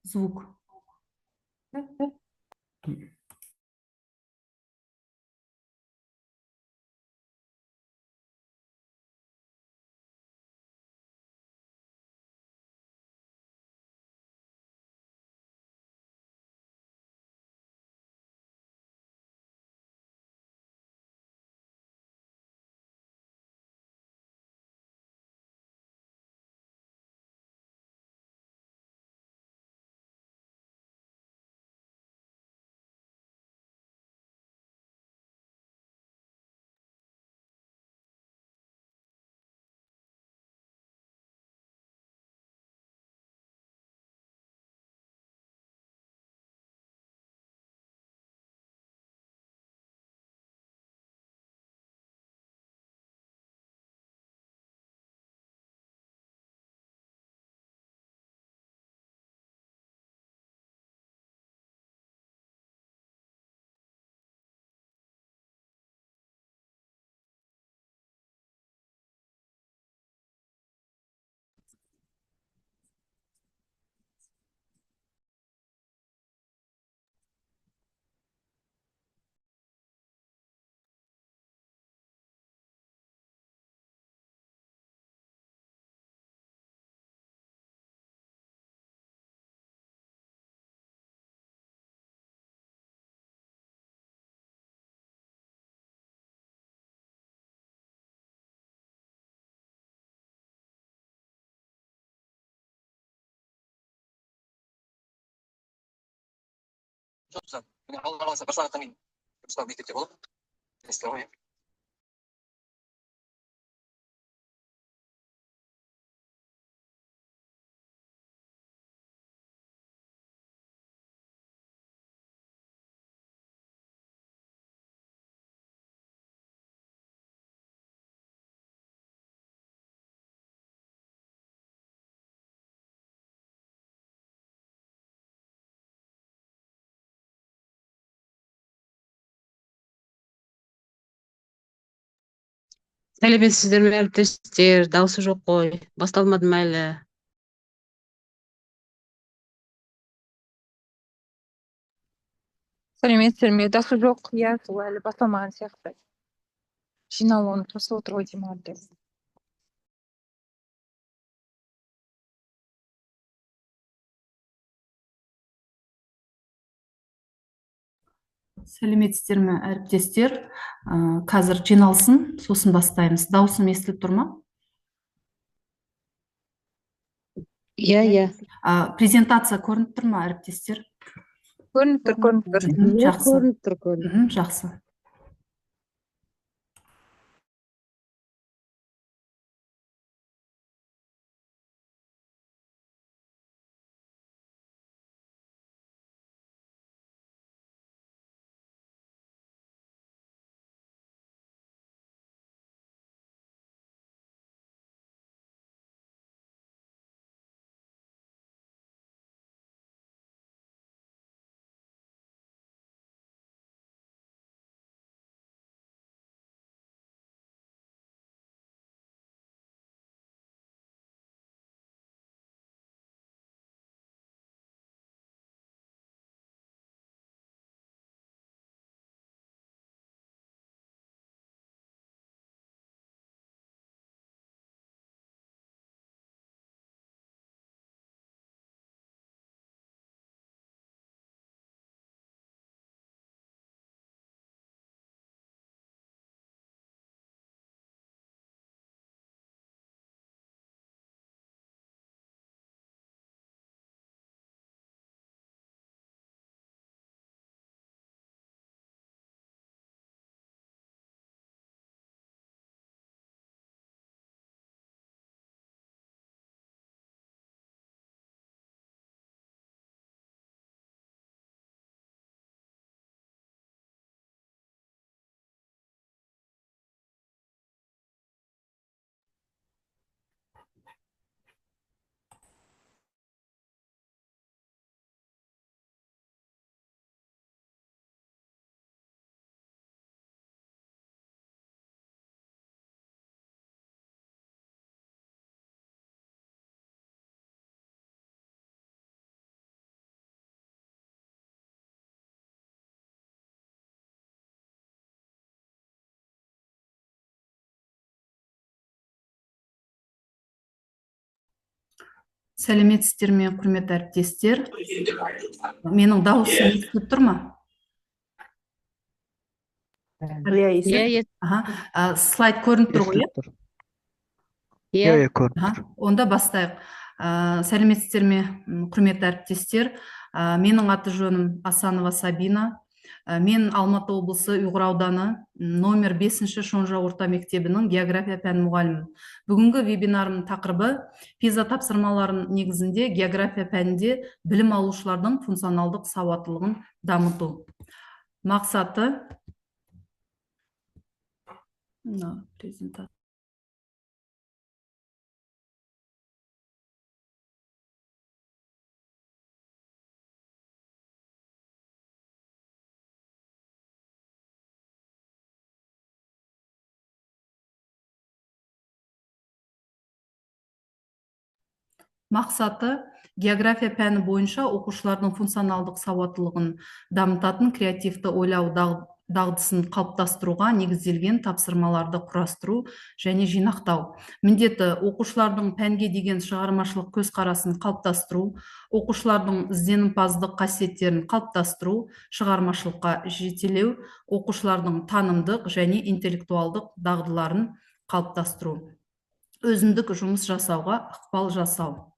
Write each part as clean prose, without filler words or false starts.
Звук. Çok güzel. Yani Allah'ın seversen anlatamam. Mustafa bir tepki bulup. İstiyorum ya. Сәлеметсіздер ме әріптестер? Дауысы жоқ қой. Басталмады ма әлі? сәлеметсіздер ме дауысы жоқ, иә, сол әлі басталмаған сияқты. Жиналуын қосып отыр ғой деймін әлі. Сәлеметсіздер ме әріптестер? Қазір жиналсын, сосын бастаймыз. Даусым естіліп тұр ма? Иә, иә. Презентация көрініп тұр ма әріптестер? Көрініп тұр, көрініп тұр. Иә, Жақсы. көрініп тұр, көрініп. Жақсы. Сәлеметсіздер ме, құрметті әріптестер? Менің дауысым естіліп тұр ма? Иә, Иә, естіліп иә, Слайд көрініп тұр ғой, Естіліп тұр. иә. Көрініп тұр. Онда бастайық. Сәлеметсіздер ме, құрметті әріптестер? Менің аты жөнім Асанова Сабина. Мен Алматы облысы Ұйғыр ауданы номер 5-ші Шонжа орта мектебінің география пән мұғалімі. Бүгінгі вебинарымның тақырыбы пиза тапсырмаларының негізінде география пәнінде білім алушылардың функционалдық сауаттылығын дамыту. Мақсаты презентация. Мақсаты география пәні бойынша оқушылардың функционалдық сауаттылығын дамытатын креативті ойлау дағдысын қалыптастыруға негізделген тапсырмаларды құрастыру және жинақтау. Міндеті оқушылардың пәнге деген шығармашылық көзқарасын қалыптастыру, оқушылардың ізденімпаздық қасиеттерін қалыптастыру, шығармашылыққа жетелеу, оқушылардың танымдық және интеллектуалдық дағдыларын қалыптастыру, өзіндік жұмыс жасауға ықпал жасау.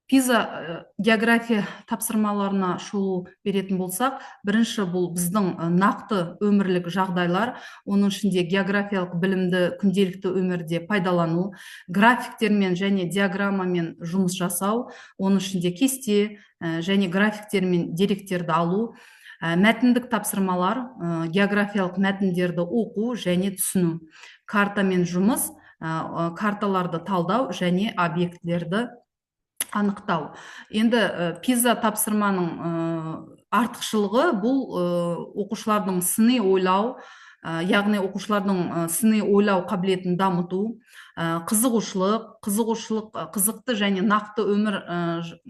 Пиза география тапсырмаларына шолу беретін болсақ, бірінші бұл біздің нақты өмірлік жағдайлар, оның ішінде географиялық білімді күнделікті өмірде пайдалану, графиктермен және диаграммамен жұмыс жасау, оның ішінде кесте және графиктермен деректерді алу, мәтіндік тапсырмалар, географиялық мәтіндерді оқу және түсіну, картамен жұмыс, карталарды талдау және объектілерді анықтау. Енді пиза тапсырманың артықшылығы бұл оқушылардың сыни ойлау, яғни оқушылардың сыни ойлау қабілетін дамыту, қызықты және нақты өмір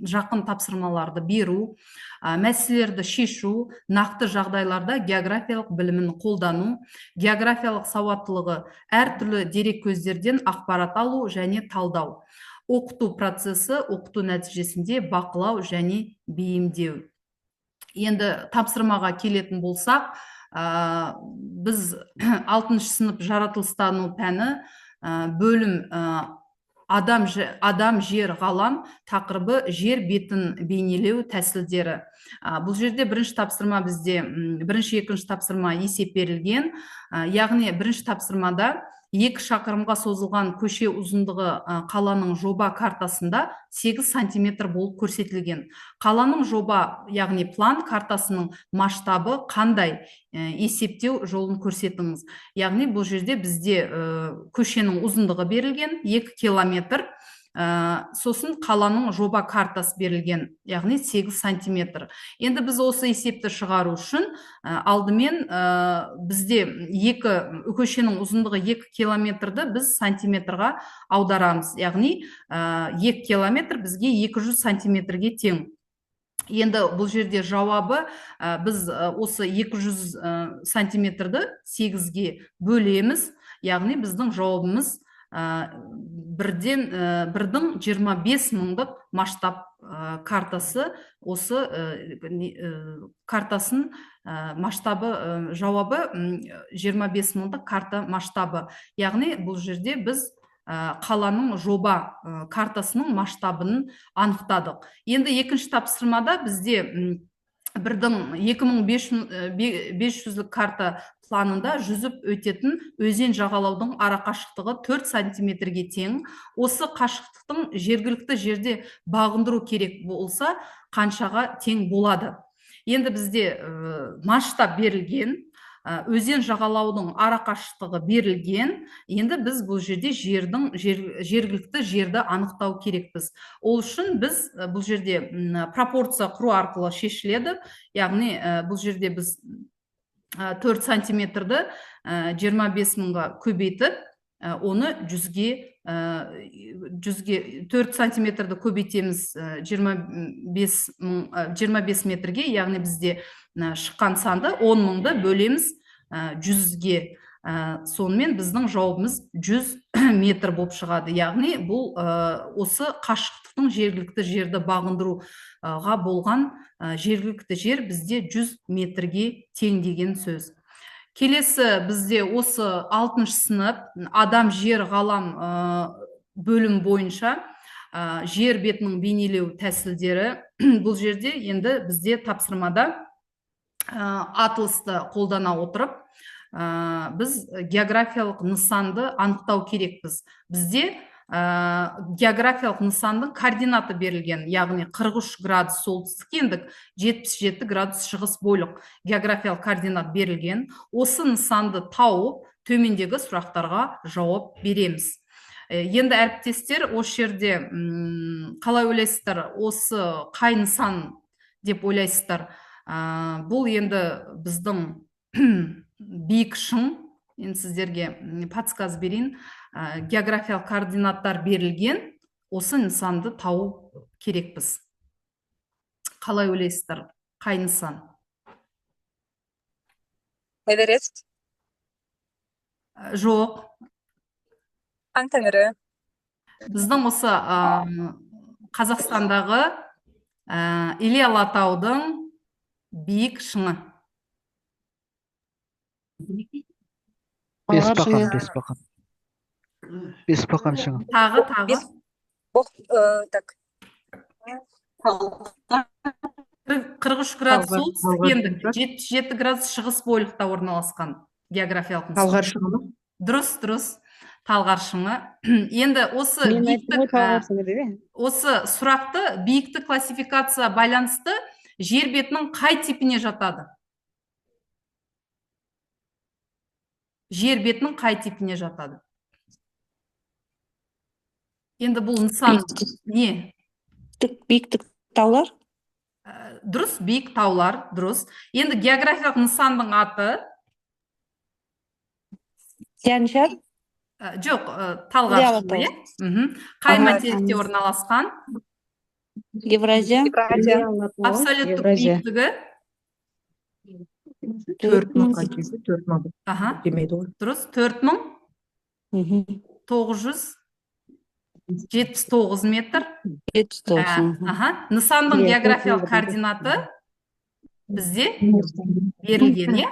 жақын тапсырмаларды беру, мәселелерді шешу, нақты жағдайларда географиялық білімін қолдану, географиялық сауаттылығы әртүрлі дерек көздерден ақпарат алу және талдау. Оқыту процесі, оқыту нәтижесінде бақылау және бейімдеу. Енді тапсырмаға келетін болсақ, біз 6-шы сынып жаратылыстану пәні бөлім адам, жер, ғалам тақырыбы жер бетін бейнелеу тәсілдері. Бұл жерде бірінші тапсырма бізде, екінші тапсырма есеп берілген. Яғни бірінші тапсырмада 2 шақырымға созылған көше ұзындығы қаланың жоба картасында 8 сантиметр болып көрсетілген. Қаланың жоба, яғни план картасының масштабы қандай, есептеу жолын көрсетіңіз. Яғни бұл жерде бізде көшенің ұзындығы берілген 2 километр, сосын қаланың жоба картасы берілген, яғни 8 сантиметр. Енді біз осы есепті шығару үшін алдымен бізде көшенің ұзындығы 2 километрді біз сантиметрға аударамыз, яғни 2 километр бізге 200 сантиметрге тең. Енді бұл жерде жауабы біз осы 200 сантиметрді 8-ге бөлеміз, яғни біздің жауабымыз 1-дің 25 мыңдық масштаб картасы, осы картасын масштабы, жауабы 25 мыңдық карта масштабы. Яғни бұл жерде біз қаланың жоба картасының масштабын анықтадық. Енді екінші тапсырмада бізде 2500 карта планында жүзіп өтетін өзен жағалаудың арақашықтығы 4 сантиметрге тең. Осы қашықтықтың жергілікті жерде бағындыру керек болса, қаншаға тең болады? Енді бізде масштаб берілген, өзен жағалаудың арақашықтығы берілген. Енді біз бұл жерде жергілікті жерді анықтау керекпіз. Ол үшін біз бұл жерде пропорция құру арқылы шешіледі. Яғни бұл жерде біз 4 сантиметрді 25 мыңға көбейтіп, оны 4 сантиметрді көбейтеміз 25 метрге, яғни бізде шыққан санды 10 мыңды бөлеміз 100-ге. Сонымен біздің жауабымыз 100 метр болып шығады. Яғни бұл осы қашықтықтың жергілікті жерді бағындыруға болған жергілікті жер бізде 100 метрге тең деген сөз. Келесі бізде осы 6-шы сынып адам жер ғалам бөлім бойынша жер бетінің бейнелеу тәсілдері. Бұл жерде енді бізде тапсырмада атласты қолдана отырып біз географиялық нысанды анықтау керекпіз. Бізде географиялық нысандың координаты берілген, яғни 43 градус солтүстік ендік, 77 градус шығыс бойлық географиялық координат берілген. Осы нысанды тауып, төмендегі сұрақтарға жауап береміз. Енді әріптестер, осы жерде қалай ойлайсыздар, осы қай нысан деп ойлайсыздар? Бұл енді біздің биік шың. Енді сіздерге подсказ берейін. Географиялық координаттар берілген, осы нысанды тауып керекпіз. Қалай ойлайсыздар? Қай нысан? Эверест. Жоқ. Хан тәңірі. Біздің осы Қазақстандағы Іле Алатаудың биік шыңы. Бесбақан шыңы. Тағы. Так. 43 градус солтүстік ендік, 77 градус шығыс бойлықта орналасқан географиялық нысан. Талғар шыңы. Дұрыс. Талғар шыңы. Енді осы сұрақты биіктік классификация байланысты жер бетінің қай типіне жатады? Жер бетінің қай типіне жатады? Енді бұл нысан не? Биіктік таулар. Дұрыс, биік таулар, дұрыс. Енді географиялық нысандың аты? Тянь-Шань. Жоқ, Талғар шыңы. Қай материкте орналасқан? Евразия. Абсолюттік биіктігі? 4000. Дұрыс, 4979 метр. 79. Нысандың географиялық координаты бізде берілген,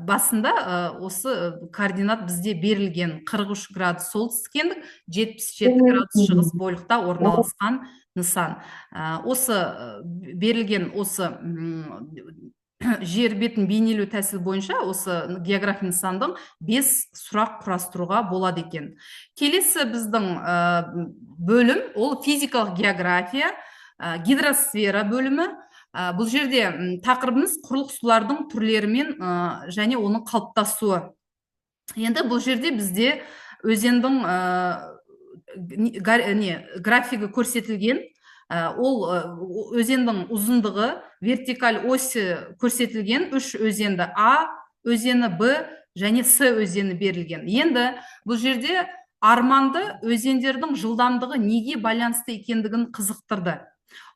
басында осы координат бізде берілген 43 градус солтүстік ендік, 77 градус шығыс бойлықта орналасқан нысан. Осы берілген осы жер бетін бейнелеу тәсіл бойынша осы география нысандың 5 сұрақ құрастыруға болады екен. Келесі біздің бөлім, ол физикалық география, гидросфера бөлімі. Бұл жерде тақырыбымыз құрлық сулардың түрлерімен және оның қалыптасуы. Енді бұл жерде бізде өзендің графигі көрсетілген. Ол өзендің ұзындығы вертикаль осі көрсетілген 3 өзенді А өзені, Б және С өзені берілген. Енді бұл жерде Арманды өзендердің жылдамдығы неге байланысты екендігін қызықтырды.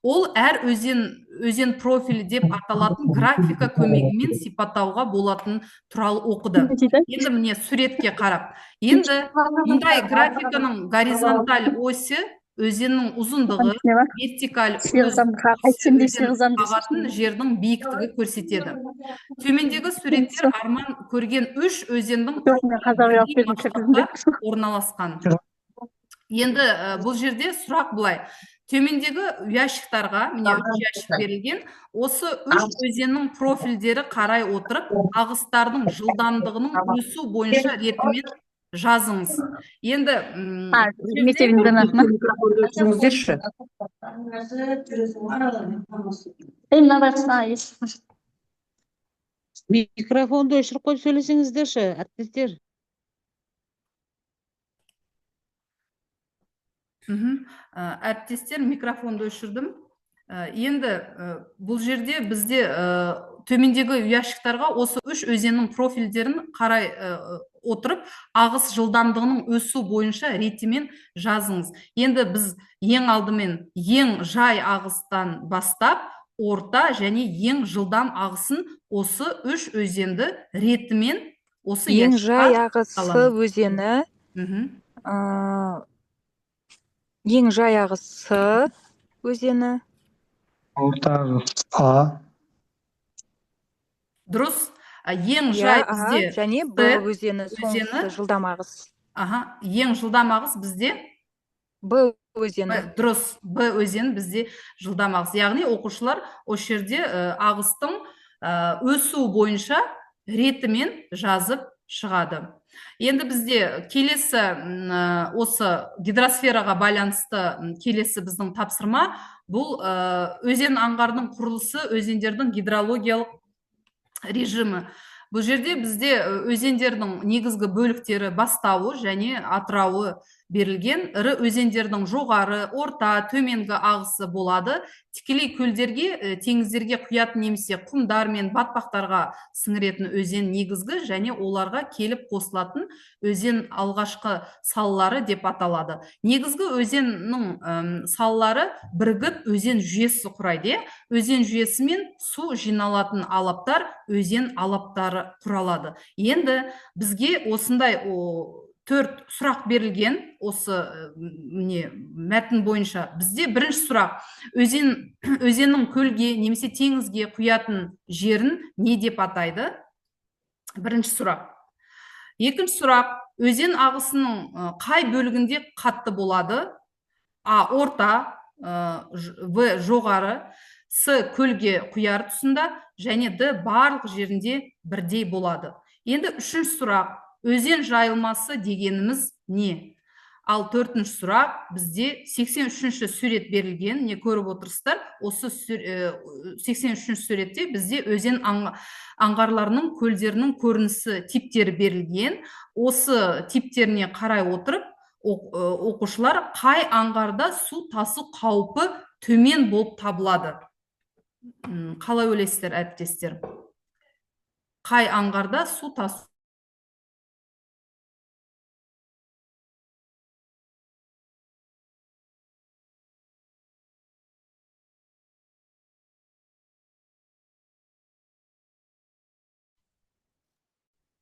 Ол әр өзен профилі деп аталатын графика көмегімен сипаттауға болатын туралы оқыды. Енді міне суретке қарап. Енді мұндай графиканың горизонталь осі өзеннің ұзындығы, вертикаль бағатын жердің биіктігі көрсетеді. Төмендегі суреттер Арман көрген 3 өзендің орналасқан. Енді бұл жерде сұрақ былай. Төмендегі ящиктарға, міне 3 ящик берілген, осы 3 өзеннің профильдері қарай отырып, ағыстардың жылдамдығының өсу бойынша ретімен жазыңыз. Енді Микрофонды өшіріп қойып сөйлесеңіздерші, әріптестер. Әріптестер, микрофонды өшірдім. Енді бұл жерде бізде төмендегі ұяшықтарға осы үш өзеннің профильдерін қарай отырып, ағыс жылдамдығының өсу бойынша ретімен жазыңыз. Енді біз ең алдымен ең жай ағыстан бастап, орта және ең жылдам ағысын осы үш өзенді ретімен осы Ең жай ящикқа ағысы аламыз. өзені, Мгм. ең жай ағысы өзені, Орта ағыс А, Дұрыс. Ең жай бізде және Б өзені, соңғысы жылдам ағыс. ең жылдам ағыс бізде Б өзені. дұрыс. Б өзені бізде жылдам ағыс. Яғни оқушылар осы жерде ағыстың өсу бойынша ретімен жазып шығады. Енді бізде келесі осы гидросфераға байланысты келесі біздің тапсырма бұл өзен аңғардың құрылысы, өзендердің гидрологиялық режимі. Бұл жерде бізде өзендердің негізгі бөліктері бастауы және атырауы берілген. Ірі өзендердің жоғары, орта, төменгі ағысы болады. Тікелей көлдерге, теңіздерге құятын немесе құмдар мен батпақтарға сіңіретін өзен негізгі және оларға келіп қосылатын өзен алғашқы салалары деп аталады. Негізгі өзеннің салалары бірігіп өзен жүйесі құрайды. Өзен жүйесі мен су жиналатын алаптар өзен алаптары құралады. Енді бізге осындай 4 сұрақ берілген осы мәтін бойынша. Бізде бірінші сұрақ: өзеннің көлге немесе теңізге құятын жерін не деп атайды? Бірінші сұрақ. Екінші сұрақ: өзен ағысының қай бөлігінде қатты болады? А. Орта, В. Жоғары, С. Көлге құяр тұсында және Д. барлық жерінде бірдей болады. Енді үшінші сұрақ: өзен жайылмасы дегеніміз не? Ал төртінші сұрақ: бізде 83-ші сурет берілген, не көріп отырсыздар? Осы 83-ші суретте бізде өзен аңғарларының, көлдерінің көрінісі типтері берілген. Осы типтеріне қарай отырып, оқушылар қай аңғарда су тасу қаупі төмен болып табылады? Қалай ойлайсыздар, әріптестер? Қай аңғарда су тасу?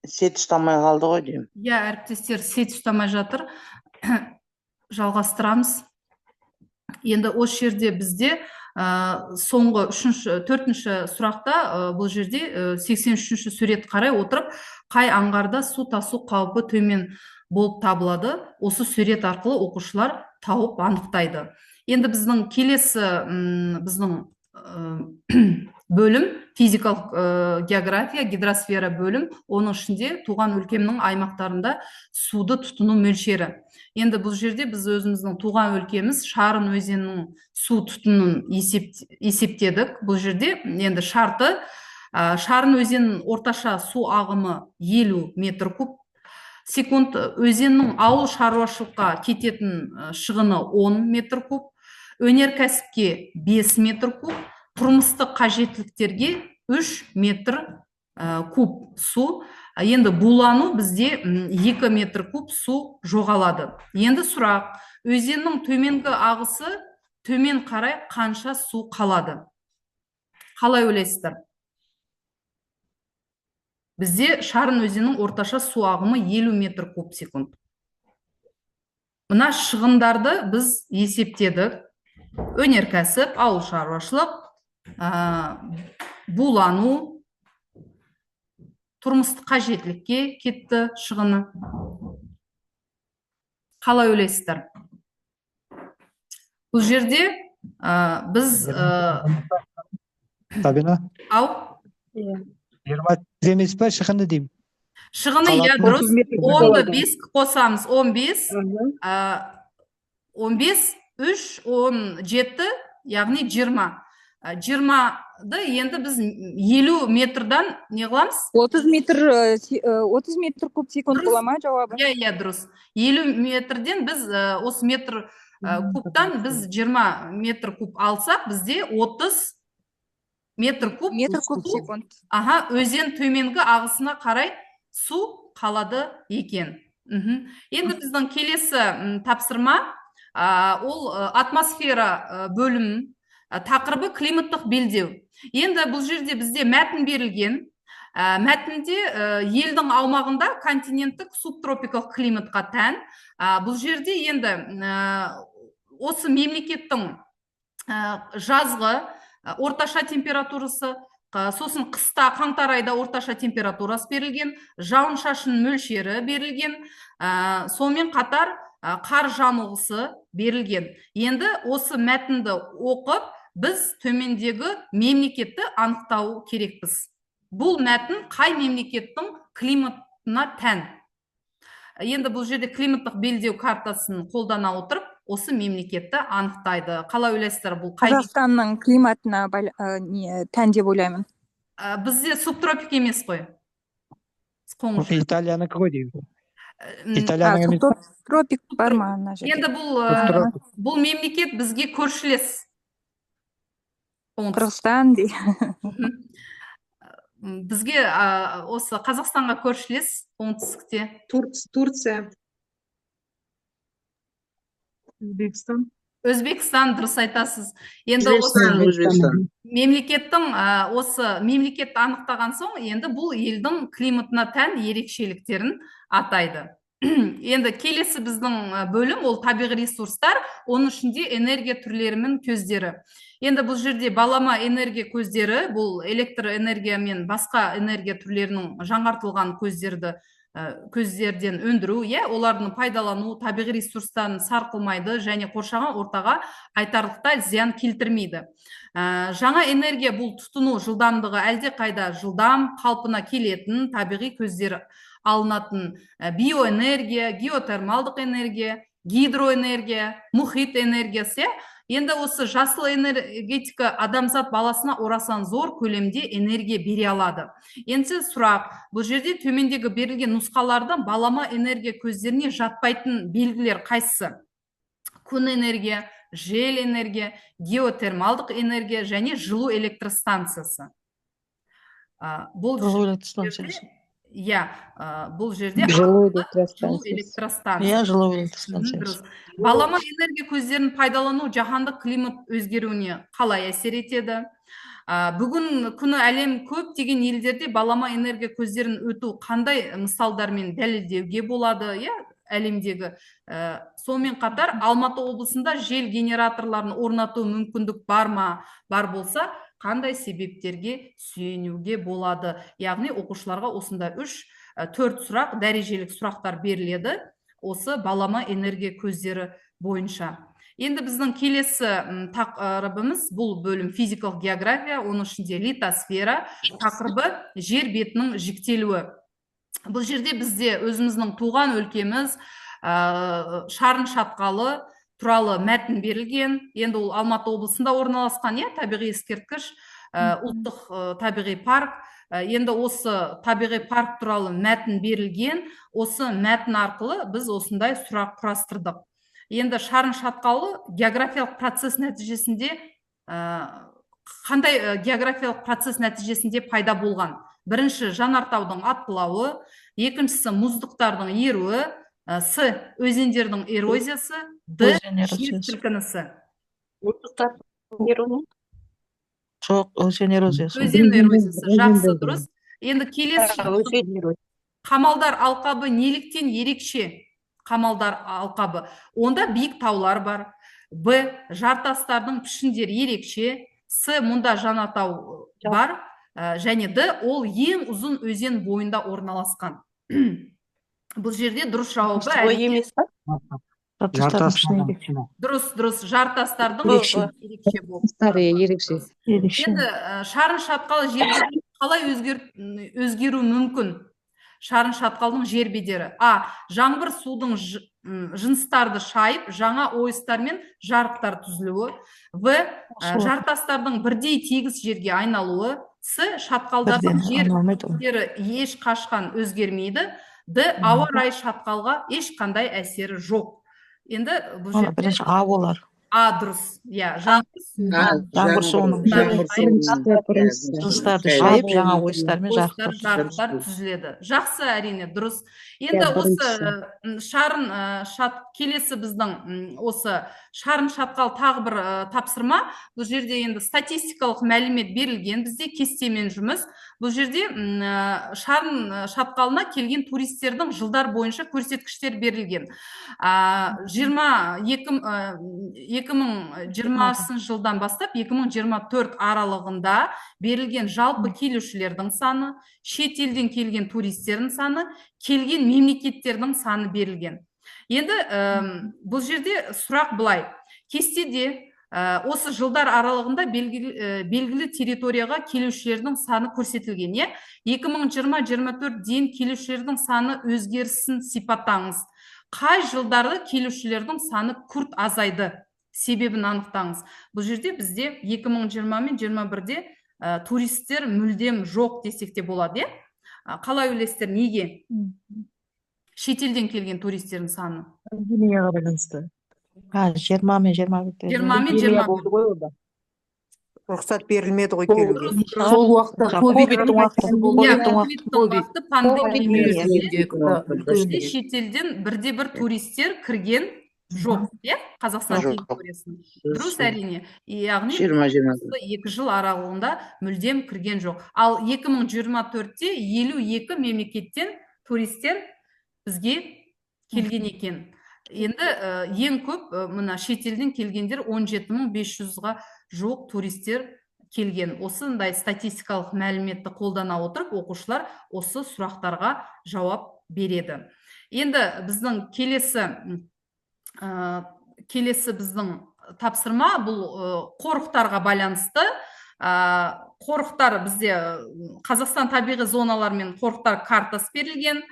Сет ұстамай қалды ғой деймін. Әріптестер, сет ұстамай жатыр. Жалғастырамыз. Енді осы жерде бізде соңғы 4-ші сұрақта бұл жерде 83-ші сурет қарай отырып, қай аңғарда су тасу қаупі төмен болып табылады? Осы сурет арқылы оқушылар тауып анықтайды. Енді біздің келесі бөлім физикалық география, гидросфера бөлім. Оның ішінде туған өлкемнің аймақтарында суды тұтыну мөлшері. Енді бұл жерде біз өзіміздің туған өлкеміз Шарын өзенінің су тұтынуын есептедік. Бұл жерде енді шарты: Шарын өзенінің орташа су ағымы 50 метр куб секунд, өзеннің ауыл шаруашылыққа кететін шығыны 10 метр куб, өнеркәсіпке 5 метр куб, тұрмыстық қажеттіліктерге 3 метр куб су. Енді булану бізде 2 метр куб су жоғалады. Енді сұрақ: өзеннің төменгі ағысы төмен қарай қанша су қалады? Қалай ойлайсыздар? Бізде Шарын өзенінің орташа су ағымы 50 метр куб секунд. Мына шығындарды біз есептедік. Өнеркәсіп, ауыл шаруашылық, булану, тұрмыстық қажеттілікке кетті шығыны. Қалай ойлайсыздар? Бұл жерде біз Сабина, ау 20 емес па шығыны деймін? Шығыны дұрыс. 10-ды 5 қосамыз, 15, 15, 3, 17, яғни 20. 20-ды енді біз 50 метрдан не қыламыз? 30 метр куб секунд бола ма жауабы? Дұрыс. 50 метрден біз осы метр кубтан біз 20 метр куб алсақ, бізде 30 метр куб Метр куб су, секунд. өзен төменгі ағысына қарай су қалады екен. Енді біздің келесі тапсырма ол атмосфера бөлім, тақырыбы климаттық белдеу. Енді бұл жерде бізде мәтін берілген. Мәтінде елдің аумағында континенттік субтропикалық климатқа тән. Бұл жерде енді осы мемлекеттің жазғы орташа температурасы, сосын қыста қаңтар айда орташа температурасы берілген, жауын-шашын мөлшері берілген, сонымен қатар қар жамылғысы берілген. Енді осы мәтінді оқып, біз төмендегі мемлекетті анықтау керекпіз. Бұл мәтін қай мемлекеттің климатына тән? Енді бұл жерде климаттық белдеу картасын қолдана отырып, осы мемлекетті анықтайды. Қалай ойлайсыздар, бұл қай? Қазақстанның климатына тән деп ойлаймын. Бізде субтропик емес қой. Италиянікі ғой деймін. Италияның емес. Тропик бар ма ана жерде? Енді бұл мемлекет бізге көршілес. Қырғызстан дей. Бізге осы Қазақстанға көршілес оңтүстікте. Турция. Өзбекстан, дұрыс айтасыз. Енді осы мемлекеттің осы мемлекетті анықтаған соң, енді бұл елдің климатына тән ерекшеліктерін атайды. Енді келесі біздің бөлім ол табиғи ресурстар, оның ішінде энергия түрлері мен көздері. Енді бұл жерде балама энергия көздері, бұл электр энергия мен басқа энергия түрлерінің жаңартылған көздерден өндіру, олардың пайдалану, табиғи ресурстан сарқылмайды және қоршаған ортаға айтарлықтай зиян келтірмейді. Жаңа энергия бұл тұтыну жылдамдығы әлде қайда жылдам, қалпына келетін табиғи көздер алынатын биоэнергия, геотермалдық энергия, гидроэнергия, мұхит энергиясы. Енді осы жасыл энергетика адамзат баласына орасан зор көлемде энергия бере алады. Енді сұрақ, бұл жерде төмендегі берілген нұсқалардан балама энергия көздеріне жатпайтын белгілер қайсысы? Күн энергия, жел энергия, геотермалдық энергия және жылу электростанциясы. Бұл жерде жылу электростанциясы. Балама энергия көздерін пайдалану жаһандық климат өзгеруіне қалай әсер етеді? Бүгін күні әлем көптеген елдерде балама энергия көздерін өту қандай мысалдармен дәлелдеуге болады, әлемдегі. Сонымен қатар Алматы облысында жел генераторларын орнату мүмкіндік бар ма? Бар болса, қандай себептерге сүйенуге болады? Яғни оқушыларға осында 3-4 сұрақ, дәрежелік сұрақтар беріледі осы балама энергия көздері бойынша. Енді біздің келесі тақырыбымыз бұл бөлім физикалық география, оның ішінде литосфера, тақырыбы жер бетінің жіктелуі. Бұл жерде бізде өзіміздің туған өлкеміз шарын шатқалы туралы мәтін берілген. Енді ол Алматы облысында орналасқан, табиғи ескерткіш, ұлттық табиғи парк. Енді осы табиғи парк туралы мәтін берілген, осы мәтін арқылы біз осындай сұрақ құрастырдық. Енді шарын шатқалы географиялық процесс нәтижесінде қандай географиялық процесс нәтижесінде пайда болған? Бірінші, жанартаудың атқылауы, екіншісі, мұздықтардың еруі, С, өзендердің эрозиясы, Д, жер сілкінісі. Жоқ, өзен эрозиясы. Өзен эрозиясы, жақсы, дұрыс. Енді келесі, Қамалдар алқабы неліктен ерекше? Қамалдар алқабы. Онда биік таулар бар. Б, жартастардың пішіндері ерекше. С, мұнда жанартау бар. Және Д, ол ең ұзын өзен бойында орналасқан. Бұл жерде дұрыс жауабы дұрыс, жартастардың ерекше болды. Енді шарын шатқалы жер қалай өзгеру мүмкін? Шарын шатқалдың жер бедері. А, жаңбыр судың жыныстарды шайып, жаңа ойыстар мен жарықтар түзілуі. В, жартастардың бірдей тегіс жерге айналуы. С, шатқалдардың жер бедері еш қашқан өзгермейді. Д, ауа райы шатқалға ешқандай әсері жоқ. Енді бұл Ана жерде бірінші А болар. дұрыс. Иә, жаңбыр суы. Жаңбыр суының жыныстарды шайып, жаңа ойыстар мен Ойыстар, жарықтар. жарықтар түзіледі. Жақсы, әрине, дұрыс. Енді осы шарын келесі біздің осы шарын шатқал тағы бір тапсырма. Бұл жерде енді статистикалық мәлімет берілген, бізде кестемен жұмыс. Бұл жерде шарын шатқалына келген туристердің жылдар бойынша көрсеткіштер берілген. 2020 жылдан бастап 2024 аралығында берілген жалпы келушілердің саны, шет елден келген туристердің саны, келген мемлекеттердің саны берілген. Енді бұл жерде сұрақ былай. Кестеде осы жылдар аралығында белгілі территорияға келушілердің саны көрсетілген. 2020-24 дейін келушілердің саны өзгерісін сипаттаңыз. Қай жылдары келушілердің саны күрт азайды? Себебін анықтаңыз. Бұл жерде бізде 2020 мен 21-де туристер мүлдем жоқ десек те болады. Қалай ойлайсыздар, неге? Шетелден келген туристердің саны. Неге байланысты? 20 мен 21-де. 20 мен 21. Рұқсат берілмеді ғой келуге. Сол уақытта ковидтің уақыты пандемия жүзінде шетелден бірде-бір туристер кірген жоқ, Қазақстан территориясына. Дұрыс, әрине. Яғни 2 жыл аралығында мүлдем кірген жоқ. Ал 2024-те 52 мемлекеттен туристер бізге келген екен. Енді ең көп мына шетелден келгендер 17.500-ға жоқ туристер келген. Осындай статистикалық мәліметті қолдана отырып, оқушылар осы сұрақтарға жауап береді. Енді біздің келесі біздің тапсырма бұл қорықтарға байланысты. Қорықтар бізде Қазақстан табиғи зоналар мен қорықтар картасы берілген.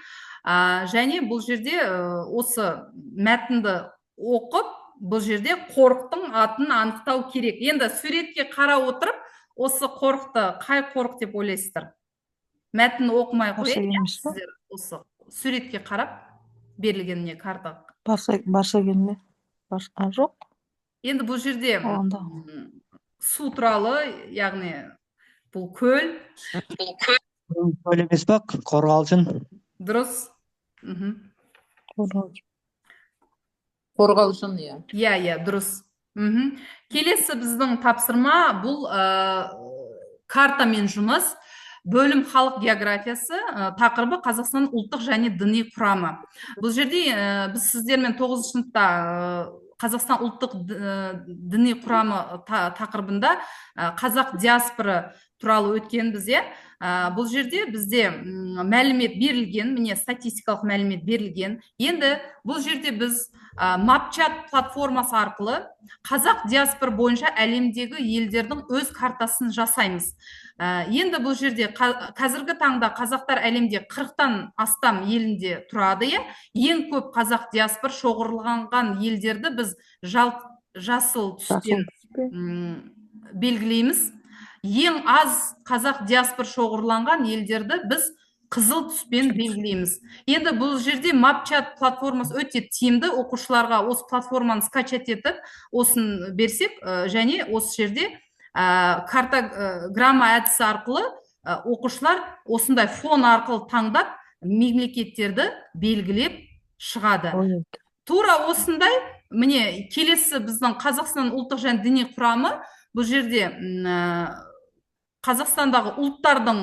Және бұл жерде осы мәтінді оқып, бұл жерде қорықтың атын анықтау керек. Енді суретке қара отырып, осы қорықты қай қорық деп ойлайсыздар? Мәтін оқымай қойып, сіздер осы суретке қарап берілгеніне карта. Барса келме? Жоқ. Енді бұл жерде су туралы, яғни бұл көл. Көл емес пе? Қорғалжын. Дұрыс. Қорғалжын, иә. Иә, дұрыс. Келесі біздің тапсырма бұл картамен жұмыс. Бөлім халық географиясы, тақырыбы Қазақстан ұлттық және діни құрамы. Бұл жерде біз сіздермен 9 сыныпта Қазақстан ұлттық діни құрамы тақырыбында қазақ диаспора туралы өткен бізде. Бұл жерде бізде мәлімет берілген, міне статистикалық мәлімет берілген. Енді бұл жерде біз Mapchat платформасы арқылы қазақ диаспора бойынша әлемдегі елдердің өз картасын жасаймыз. Енді бұл жерде қазіргі таңда қазақтар әлемде 40-тан астам елінде тұрады. Ең көп қазақ диаспора шоғырланған елдерді біз жасыл түспен белгілейміз. Ең аз қазақ диаспора шоғырланған елдерді біз қызыл түспен белгілейміз. Енді бұл жерде Mapchat платформасы өте тиімді, оқушыларға осы платформаны скачать етіп, осын берсек, және осы жерде картограмма әдісі арқылы оқушылар осындай фон арқылы таңдап мемлекеттерді белгілеп шығады. Тура осындай, міне келесі біздің Қазақстан ұлттық және діни құрамы. Бұл жерде Қазақстандағы ұлттардың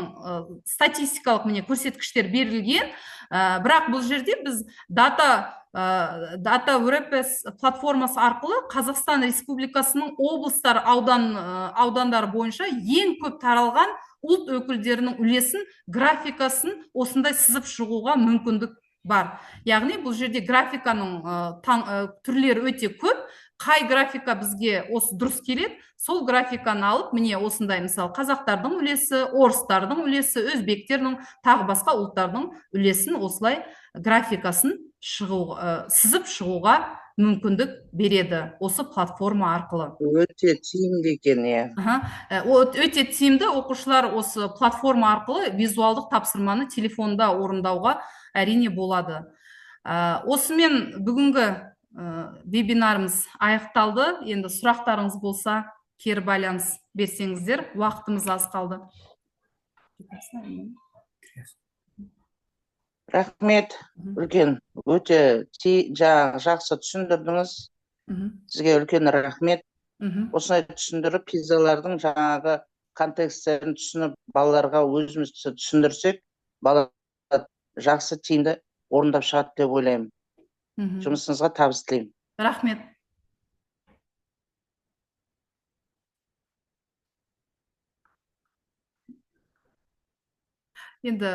статистикалық көрсеткіштер берілген. Бірақ бұл жерде біз Data WordPress платформасы арқылы Қазақстан Республикасының облыстар, аудандары бойынша ең көп таралған ұлт өкілдерінің үлесін, графикасын осындай сызып шығуға мүмкіндік бар. Яғни бұл жерде графиканың түрлері өте көп. Қай графика бізге осы дұрыс келеді, сол графиканы алып, міне осындай мысалы қазақтардың үлесі, орыстардың үлесі, өзбектердің, тағы басқа ұлттардың үлесін осылай графикасын сызып шығуға мүмкіндік береді осы платформа арқылы. Өте тиімді екен, Өте тиімді, оқушылар осы платформа арқылы визуалдық тапсырманы телефонда орындауға әрине болады. Осымен бүгінгі вебинарымыз аяқталды. Енді сұрақтарыңыз болса, кері байланыс берсеңіздер, уақытымыз аз қалды. Рахмет, үлкен. Өте жақсы түсіндірдіңіз. Сізге үлкен рахмет. Осылай түсіндіріп, пизалардың жаңағы контексттерін түсініп, балаларға өзіміз түсіндірсек, бала жақсы тиімді орындап шығады деп ойлаймын. Жұмысыңызға табыс тілеймін. Рахмет. Енді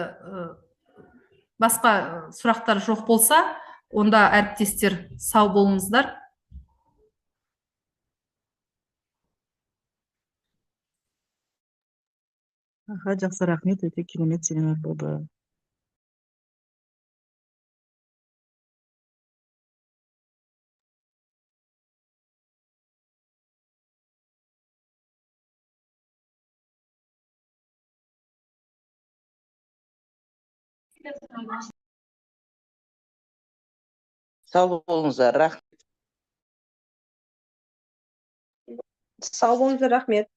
басқа сұрақтар жоқ болса, онда әріптестер сау болыңыздар. Жақсы, рахмет, өте керемет семинар болды. Сау болыңыздар, рахмет. Сау болыңыздар, рахмет.